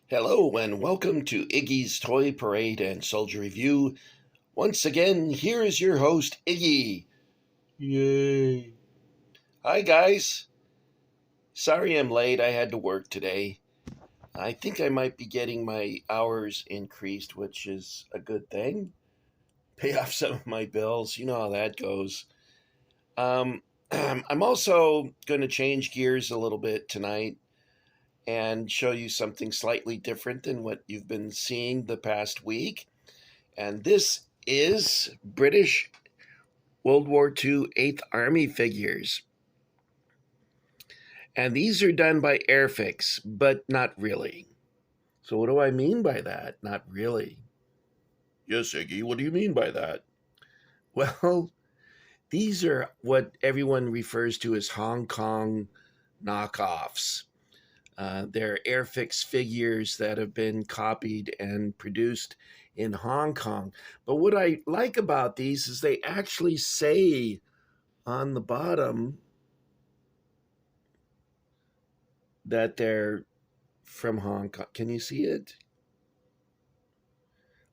Hello and welcome to Iggy's Toy Parade and Soldier Review. Once again, here is your host, Iggy. Yay. Hi, guys. Sorry I'm late. I had to work today. I think I might be getting my hours increased, which is a good thing. Pay off some of my bills. You know how that goes. I'm also going to change gears a little bit tonight and show you something slightly different than what you've been seeing the past week. And this is British World War II 8th Army figures. And these are done by Airfix, but not really. So, what do I mean by that? Not really. Yes, Iggy, what do you mean by that? Well, these are what everyone refers to as Hong Kong knockoffs. They're Airfix figures that have been copied and produced in Hong Kong. But what I like about these is they actually say on the bottom that they're from Hong Kong. Can you see it?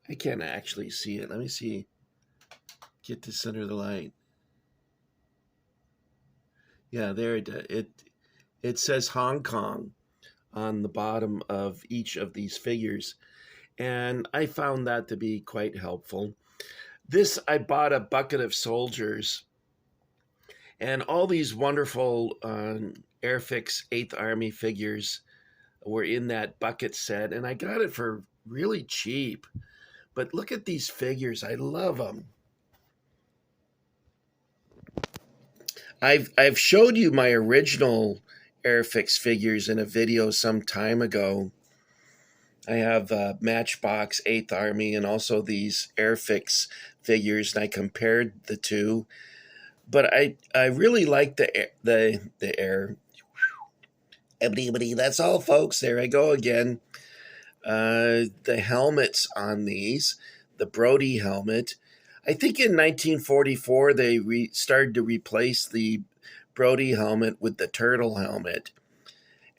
I can't actually see it. Let me see. Get to center of the light. Yeah, there it says Hong Kong on the bottom of each of these figures. And I found that to be quite helpful. This, I bought a bucket of soldiers, and all these wonderful Airfix 8th Army figures were in that bucket set, and I got it for really cheap. But look at these figures. I love them. I've showed you my original Airfix figures in a video some time ago. I have Matchbox 8th Army and also these Airfix figures, and I compared the two. But I really like the air. That's all, folks. There I go again. The helmets on these, the Brody helmet. I think in 1944 they started to replace the Brody helmet with the turtle helmet.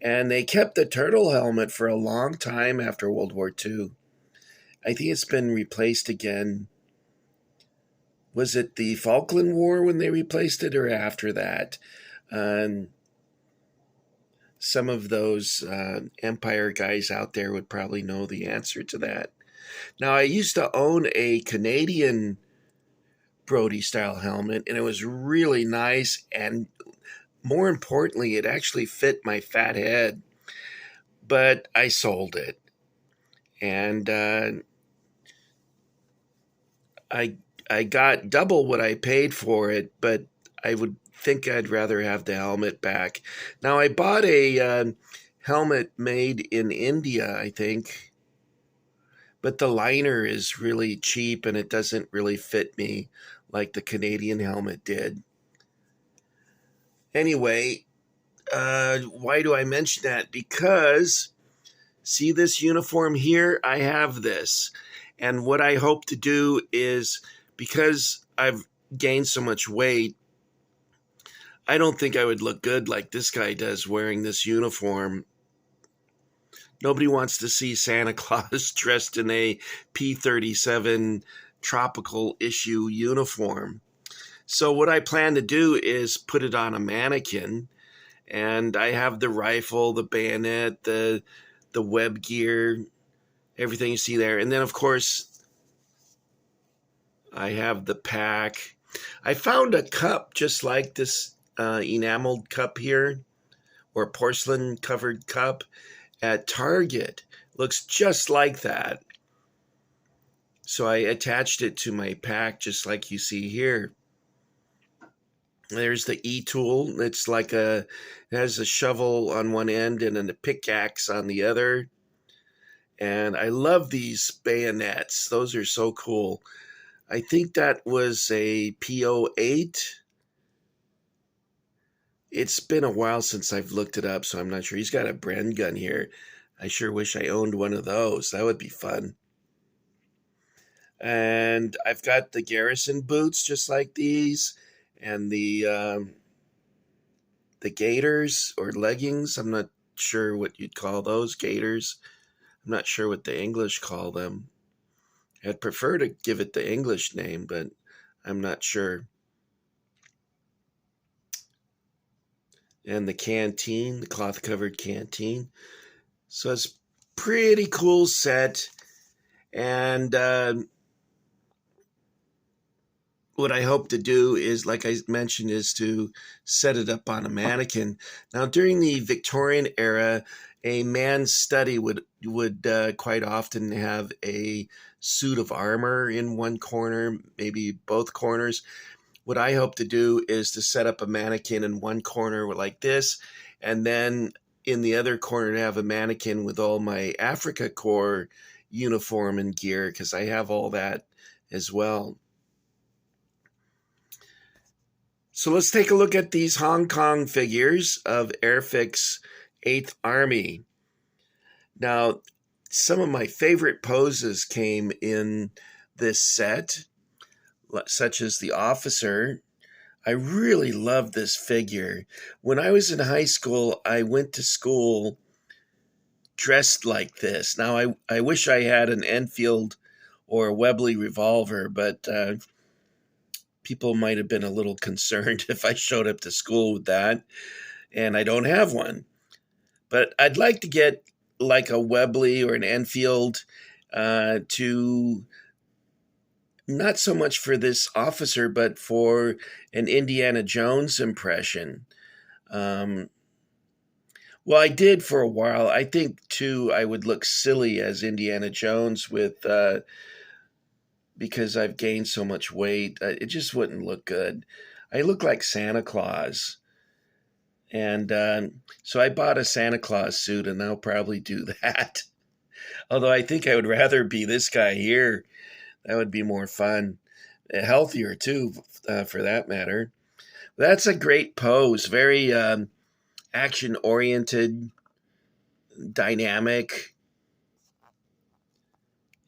And they kept the turtle helmet for a long time after World War II. I think it's been replaced again. Was it the Falkland War when they replaced it, or after that? Some of those Empire guys out there would probably know the answer to that. Now, I used to own a Canadian Brody style helmet, and it was really nice, and more importantly, it actually fit my fat head. But I sold it, and I got double what I paid for it, but I would think I'd rather have the helmet back. Now, I bought a helmet made in India, I think, but the liner is really cheap and it doesn't really fit me like the Canadian helmet did. Anyway, why do I mention that? Because, see this uniform here? I have this. And what I hope to do is, because I've gained so much weight, I don't think I would look good like this guy does wearing this uniform. Nobody wants to see Santa Claus dressed in a P-37 tropical issue uniform. So what I plan to do is put it on a mannequin, and I have the rifle, the bayonet, the web gear, everything you see there. And then, of course, I have the pack. I found a cup just like this enameled cup here, or porcelain covered cup at Target. Looks just like that. So I attached it to my pack just like you see here. There's the E-tool. It's like it has a shovel on one end and then a pickaxe on the other. And I love these bayonets. Those are so cool. I think that was a PO8. It's been a while since I've looked it up, so I'm not sure. He's got a Bren gun here. I sure wish I owned one of those. That would be fun. And I've got the Garrison boots just like these, and the gaiters or leggings. I'm not sure what you'd call those, gaiters. I'm not sure what the English call them. I'd prefer to give it the English name, but I'm not sure. And the canteen, the cloth covered canteen. So it's pretty cool set. And what I hope to do is, like I mentioned, is to set it up on a mannequin. Now, during the Victorian era, a man's study would quite often have a suit of armor in one corner, maybe both corners. What I hope to do is to set up a mannequin in one corner like this, and then in the other corner to have a mannequin with all my Africa Corps uniform and gear, because I have all that as well. So let's take a look at these Hong Kong figures of Airfix 8th Army. Now, some of my favorite poses came in this set, such as the officer. I really love this figure. When I was in high school, I went to school dressed like this. Now, I wish I had an Enfield or a Webley revolver, but people might have been a little concerned if I showed up to school with that, and I don't have one. But I'd like to get like a Webley or an Enfield to not so much for this officer, but for an Indiana Jones impression. Well, I did for a while. I think, too, I would look silly as Indiana Jones with because I've gained so much weight. It just wouldn't look good. I look like Santa Claus. And so I bought a Santa Claus suit, and I'll probably do that. Although I think I would rather be this guy here. That would be more fun. Healthier, too, for that matter. That's a great pose. Very action-oriented, dynamic,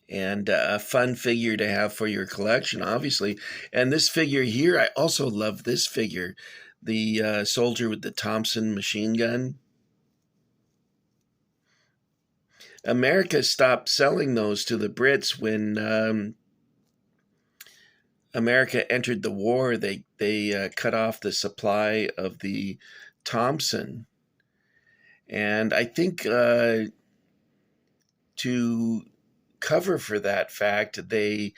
and a fun figure to have for your collection, obviously. And this figure here, I also love this figure. The soldier with the Thompson machine gun. America stopped selling those to the Brits when America entered the war. They cut off the supply of the Thompson, and I think to cover for that fact, they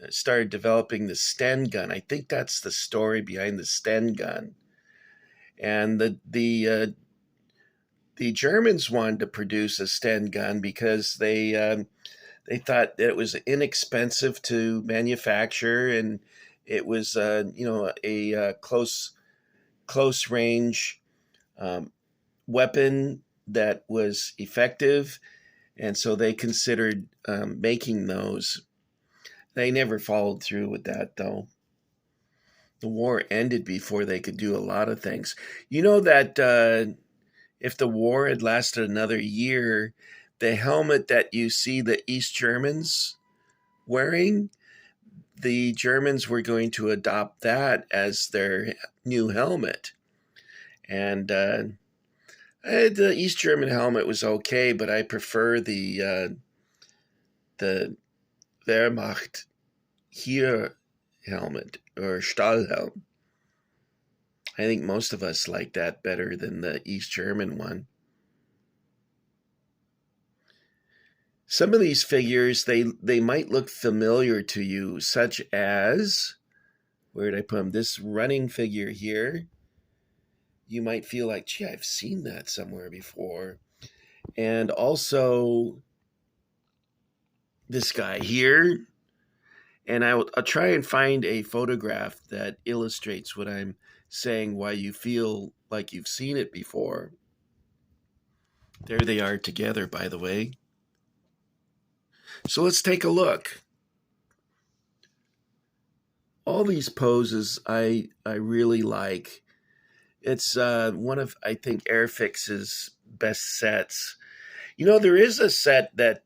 started developing the Sten gun. I think that's the story behind the Sten gun, and the Germans wanted to produce a Sten gun because they thought that it was inexpensive to manufacture, and it was a close range weapon that was effective, and so they considered making those. They never followed through with that, though. The war ended before they could do a lot of things. You know that if the war had lasted another year, the helmet that you see the East Germans wearing, the Germans were going to adopt that as their new helmet. And the East German helmet was okay, but I prefer the Wehrmacht here helmet, or Stahlhelm. I think most of us like that better than the East German one. Some of these figures, they might look familiar to you, such as, where did I put them? This running figure here. You might feel like, gee, I've seen that somewhere before. And also this guy here. And I'll try and find a photograph that illustrates what I'm saying, why you feel like you've seen it before. There they are together, by the way. So let's take a look. All these poses I really like. It's one of, I think, Airfix's best sets. You know, there is a set that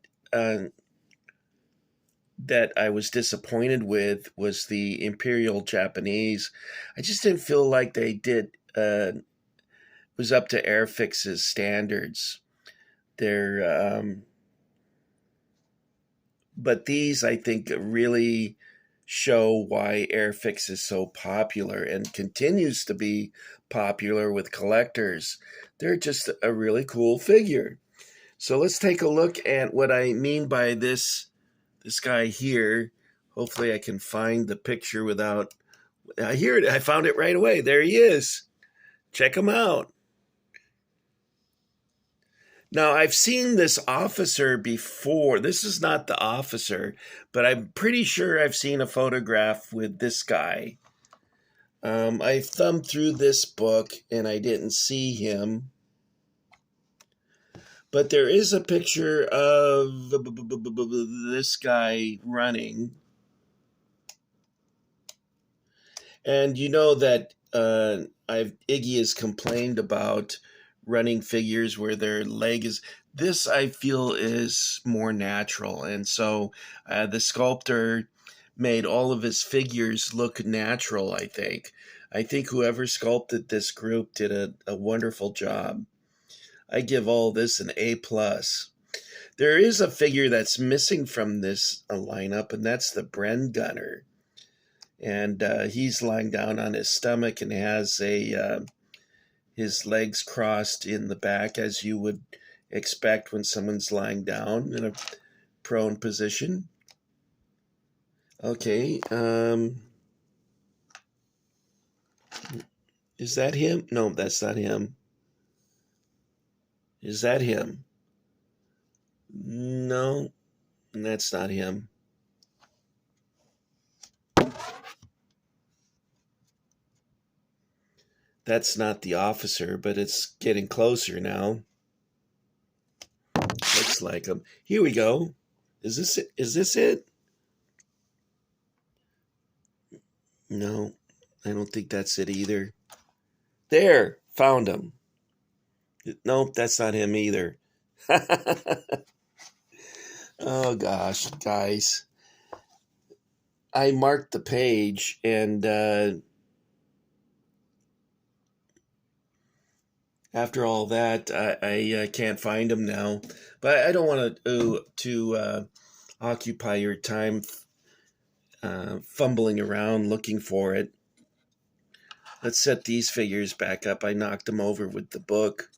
I was disappointed with, was the Imperial Japanese. I just didn't feel like they did was up to Airfix's standards. Their But these, I think, really show why Airfix is so popular and continues to be popular with collectors. They're just a really cool figure. So let's take a look at what I mean by this guy here. Hopefully I can find the picture without here I found it right away. There he is. Check him out. Now, I've seen this officer before. This is not the officer, but I'm pretty sure I've seen a photograph with this guy. I thumbed through this book and I didn't see him. But there is a picture of this guy running. And you know that Iggy has complained about running figures where their leg is. This I feel is more natural, and so the sculptor made all of his figures look natural. I think whoever sculpted this group did a wonderful job. I give all this an A plus. There is a figure that's missing from this lineup, and that's the Bren Gunner. And he's lying down on his stomach and has his legs crossed in the back, as you would expect when someone's lying down in a prone position. Okay, is that him? No, that's not him. Is that him? No, that's not him. That's not the officer, but it's getting closer now. Looks like him. Here we go. Is this it? Is this it? No, I don't think that's it either. There, found him. Nope, that's not him either. Oh gosh, guys. I marked the page and after all that, I can't find him now. But I don't want to occupy your time fumbling around looking for it. Let's set these figures back up. I knocked them over with the book.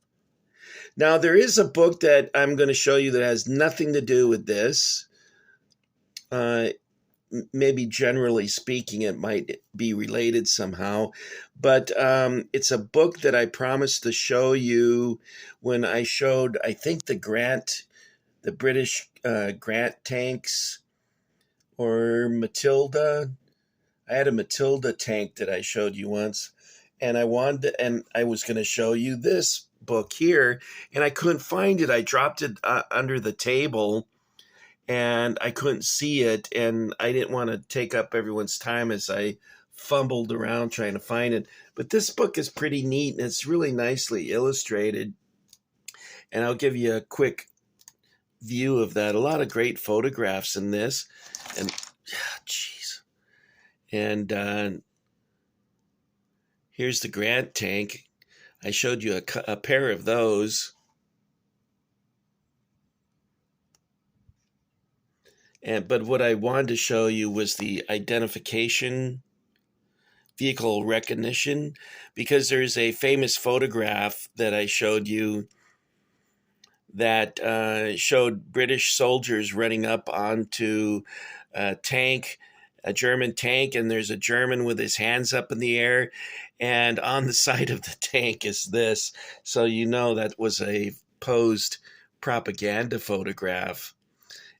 Now, there is a book that I'm going to show you that has nothing to do with this. Maybe generally speaking, it might be related somehow. But it's a book that I promised to show you when I showed, I think, the British Grant tanks, or Matilda. I had a Matilda tank that I showed you once. And I was going to show you this book here, and I couldn't find it. I dropped it under the table, and I couldn't see it, and I didn't want to take up everyone's time as I fumbled around trying to find it. But this book is pretty neat, and it's really nicely illustrated, and I'll give you a quick view of that. A lot of great photographs in this, and jeez. And here's the Grant tank. I showed you a pair of those. But what I wanted to show you was the identification, vehicle recognition, because there's a famous photograph that I showed you that showed British soldiers running up onto a tank, a German tank, and there's a German with his hands up in the air, and on the side of the tank is this. So you know that was a posed propaganda photograph.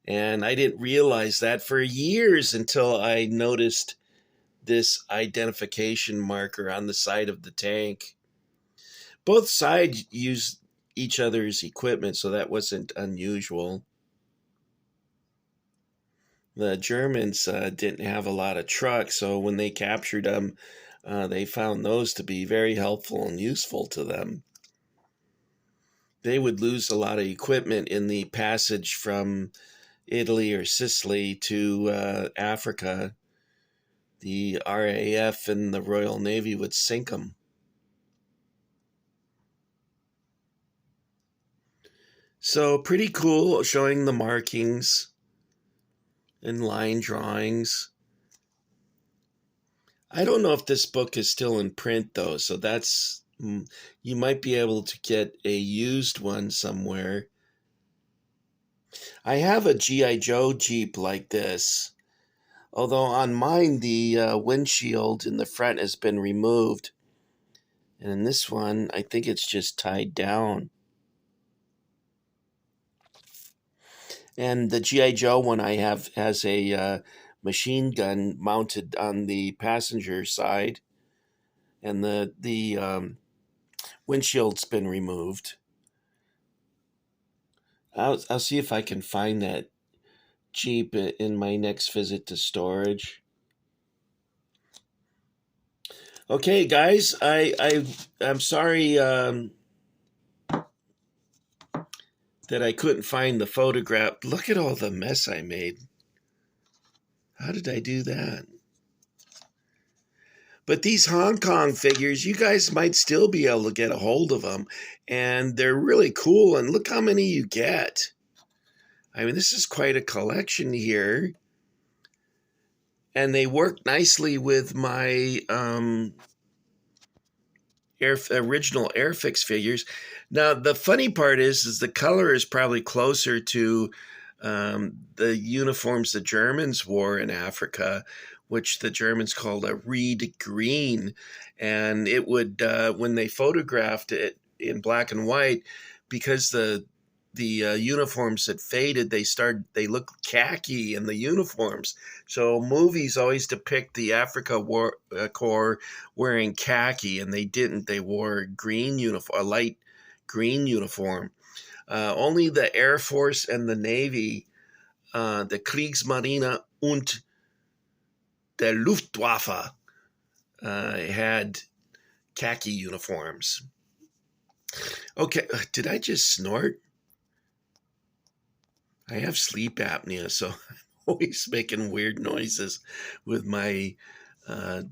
And I didn't realize that for years until I noticed this identification marker on the side of the tank. Both sides used each other's equipment, so that wasn't unusual. The Germans didn't have a lot of trucks, so when they captured them, they found those to be very helpful and useful to them. They would lose a lot of equipment in the passage from Italy or Sicily to Africa. The RAF and the Royal Navy would sink them. So pretty cool, showing the markings. and line drawings. I don't know if this book is still in print though, so that's you might be able to get a used one somewhere. I have a G.I. Joe Jeep like this, although on mine the windshield in the front has been removed. And in this one, I think it's just tied down. And the G.I. Joe one I have has a machine gun mounted on the passenger side, and the windshield's been removed. I'll see if I can find that Jeep in my next visit to storage. Okay, guys, I'm sorry that I couldn't find the photograph. Look at all the mess I made. How did I do that? But these Hong Kong figures, you guys might still be able to get a hold of them, and they're really cool. And look how many you get. I mean, this is quite a collection here, and they work nicely with my original Airfix figures. Now, the funny part is the color is probably closer to the uniforms the Germans wore in Africa, which the Germans called a reed green. And it would, when they photographed it in black and white, because the uniforms had faded, they looked khaki in the uniforms. So movies always depict the Africa Corps wearing khaki, and they didn't. They wore a light green uniform. Only the Air Force and the Navy, the Kriegsmarine und der Luftwaffe, had khaki uniforms. Okay, did I just snort? I have sleep apnea, so I'm always making weird noises with my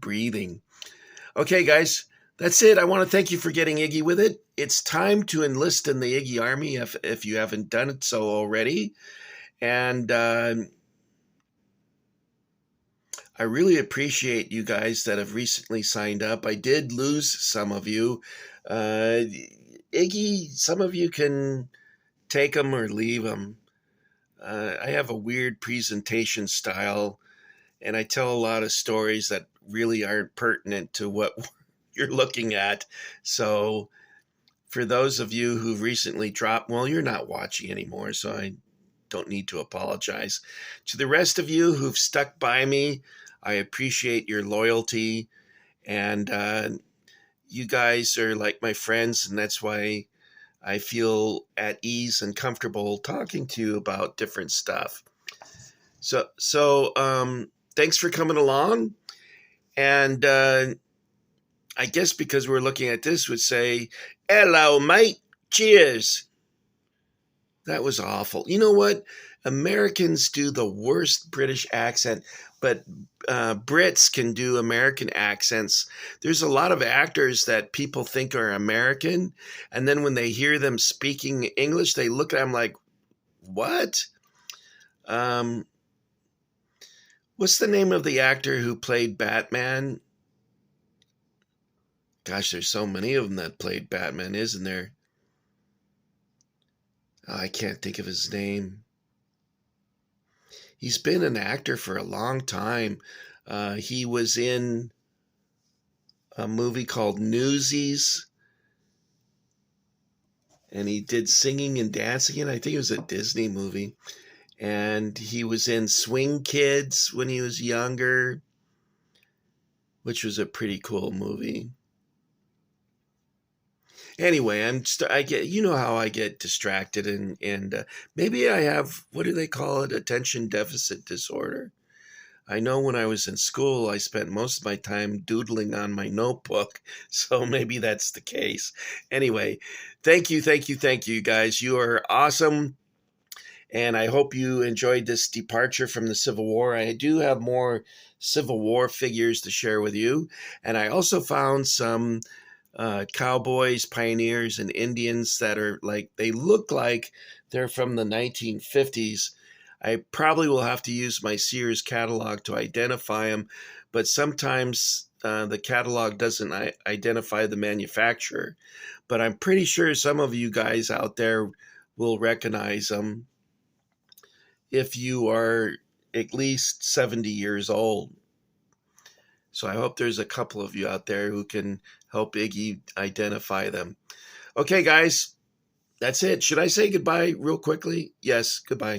breathing. Okay, guys, that's it. I want to thank you for getting Iggy with it. It's time to enlist in the Iggy Army if you haven't done it so already. And I really appreciate you guys that have recently signed up. I did lose some of you. Iggy, some of you can take them or leave them. I have a weird presentation style, and I tell a lot of stories that really aren't pertinent to what you're looking at. So for those of you who've recently dropped, well, you're not watching anymore, so I don't need to apologize. To the rest of you who've stuck by me, I appreciate your loyalty, and you guys are like my friends, and that's why I feel at ease and comfortable talking to you about different stuff. So thanks for coming along. And I guess because we're looking at this would say, hello, mate. Cheers. That was awful. You know what? Americans do the worst British accent, but Brits can do American accents. There's a lot of actors that people think are American, and then when they hear them speaking English, they look at them like, what? What's the name of the actor who played Batman? Gosh, there's so many of them that played Batman, isn't there? Oh, I can't think of his name. He's been an actor for a long time. He was in a movie called Newsies, and he did singing and dancing, and I think it was a Disney movie. And he was in Swing Kids when he was younger, which was a pretty cool movie. Anyway, I get, you know how I get distracted, and maybe I have, what do they call it, attention deficit disorder. I know when I was in school, I spent most of my time doodling on my notebook, so maybe that's the case. Anyway, thank you, guys. You are awesome, and I hope you enjoyed this departure from the Civil War. I do have more Civil War figures to share with you, and I also found some cowboys, pioneers, and Indians that are like, they look like they're from the 1950s. I probably will have to use my Sears catalog to identify them, but sometimes the catalog doesn't identify the manufacturer. But I'm pretty sure some of you guys out there will recognize them if you are at least 70 years old. So I hope there's a couple of you out there who can help Iggy identify them. Okay, guys, that's it. Should I say goodbye real quickly? Yes, goodbye.